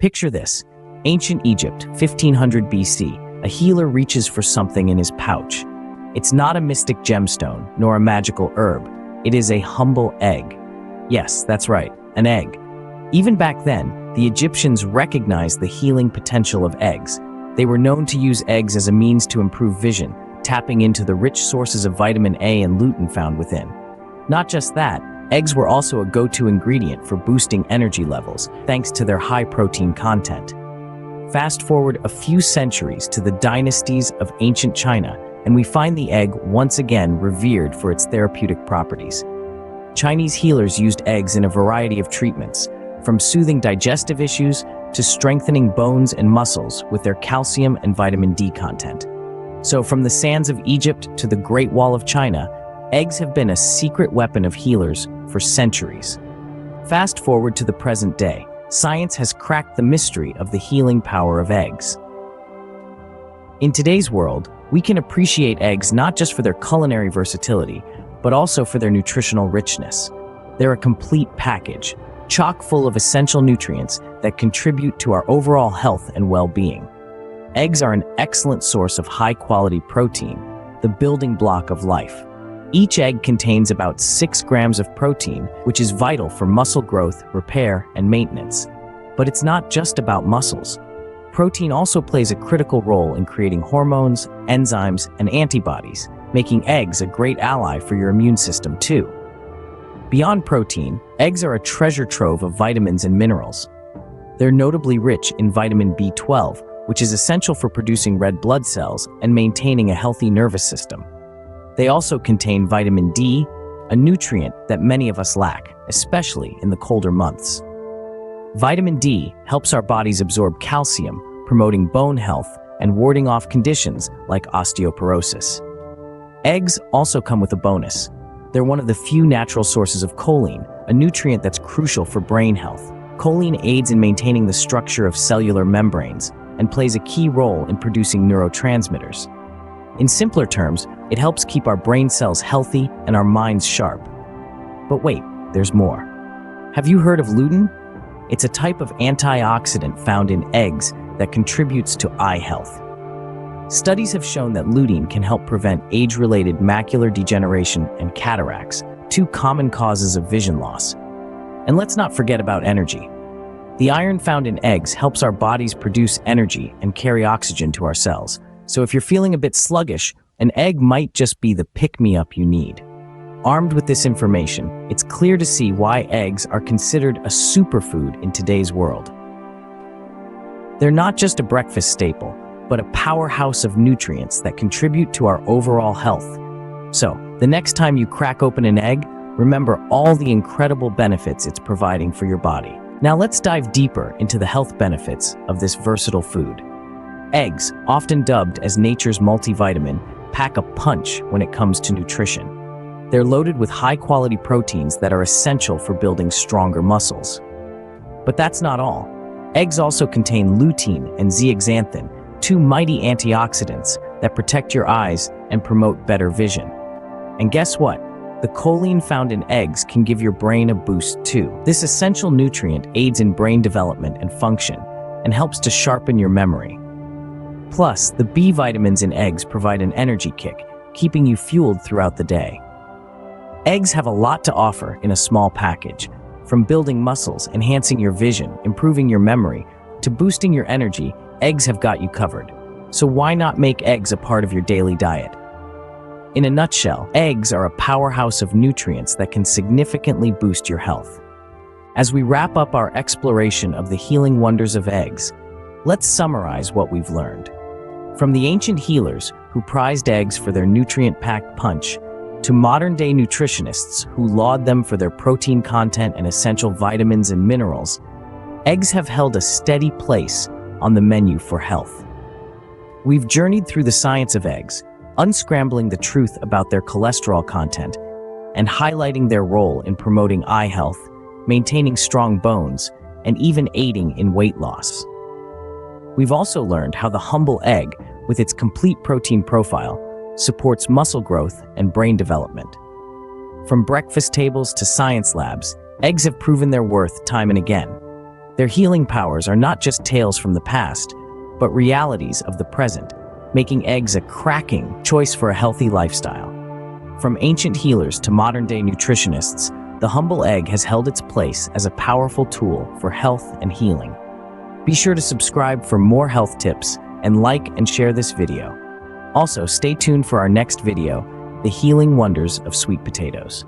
Picture this. Ancient Egypt, 1500 BC. A healer reaches for something in his pouch. It's not a mystic gemstone, nor a magical herb. It is a humble egg. Yes, that's right, an egg. Even back then, the Egyptians recognized the healing potential of eggs. They were known to use eggs as a means to improve vision, tapping into the rich sources of vitamin A and lutein found within. Not just that, eggs were also a go-to ingredient for boosting energy levels, thanks to their high protein content. Fast forward a few centuries to the dynasties of ancient China, and we find the egg once again revered for its therapeutic properties. Chinese healers used eggs in a variety of treatments, from soothing digestive issues to strengthening bones and muscles with their calcium and vitamin D content. So from the sands of Egypt to the Great Wall of China, eggs have been a secret weapon of healers for centuries. Fast forward to the present day, science has cracked the mystery of the healing power of eggs. In today's world, we can appreciate eggs not just for their culinary versatility, but also for their nutritional richness. They're a complete package, chock full of essential nutrients that contribute to our overall health and well-being. Eggs are an excellent source of high-quality protein, the building block of life. Each egg contains about 6 grams of protein, which is vital for muscle growth, repair, and maintenance. But it's not just about muscles. Protein also plays a critical role in creating hormones, enzymes, and antibodies, making eggs a great ally for your immune system too. Beyond protein, eggs are a treasure trove of vitamins and minerals. They're notably rich in vitamin B12, which is essential for producing red blood cells and maintaining a healthy nervous system. They also contain vitamin D, a nutrient that many of us lack, especially in the colder months. Vitamin D helps our bodies absorb calcium, promoting bone health and warding off conditions like osteoporosis. Eggs also come with a bonus. They're one of the few natural sources of choline, a nutrient that's crucial for brain health. Choline aids in maintaining the structure of cellular membranes and plays a key role in producing neurotransmitters. In simpler terms, it helps keep our brain cells healthy and our minds sharp. But wait, there's more. Have you heard of lutein? It's a type of antioxidant found in eggs that contributes to eye health. Studies have shown that lutein can help prevent age-related macular degeneration and cataracts, two common causes of vision loss. And let's not forget about energy. The iron found in eggs helps our bodies produce energy and carry oxygen to our cells. So if you're feeling a bit sluggish, an egg might just be the pick-me-up you need. Armed with this information, it's clear to see why eggs are considered a superfood in today's world. They're not just a breakfast staple, but a powerhouse of nutrients that contribute to our overall health. So, the next time you crack open an egg, remember all the incredible benefits it's providing for your body. Now let's dive deeper into the health benefits of this versatile food. Eggs, often dubbed as nature's multivitamin, pack a punch when it comes to nutrition. They're loaded with high-quality proteins that are essential for building stronger muscles. But that's not all. Eggs also contain lutein and zeaxanthin, two mighty antioxidants that protect your eyes and promote better vision. And guess what? The choline found in eggs can give your brain a boost too. This essential nutrient aids in brain development and function and helps to sharpen your memory. Plus, the B vitamins in eggs provide an energy kick, keeping you fueled throughout the day. Eggs have a lot to offer in a small package. From building muscles, enhancing your vision, improving your memory, to boosting your energy, eggs have got you covered. So why not make eggs a part of your daily diet? In a nutshell, eggs are a powerhouse of nutrients that can significantly boost your health. As we wrap up our exploration of the healing wonders of eggs, let's summarize what we've learned. From the ancient healers who prized eggs for their nutrient-packed punch, to modern-day nutritionists who laud them for their protein content and essential vitamins and minerals, eggs have held a steady place on the menu for health. We've journeyed through the science of eggs, unscrambling the truth about their cholesterol content and highlighting their role in promoting eye health, maintaining strong bones, and even aiding in weight loss. We've also learned how the humble egg, with its complete protein profile, supports muscle growth and brain development. From breakfast tables to science labs, eggs have proven their worth time and again. Their healing powers are not just tales from the past, but realities of the present, making eggs a cracking choice for a healthy lifestyle. From ancient healers to modern-day nutritionists, the humble egg has held its place as a powerful tool for health and healing. Be sure to subscribe for more health tips and like and share this video. Also, stay tuned for our next video, The Healing Wonders of Sweet Potatoes.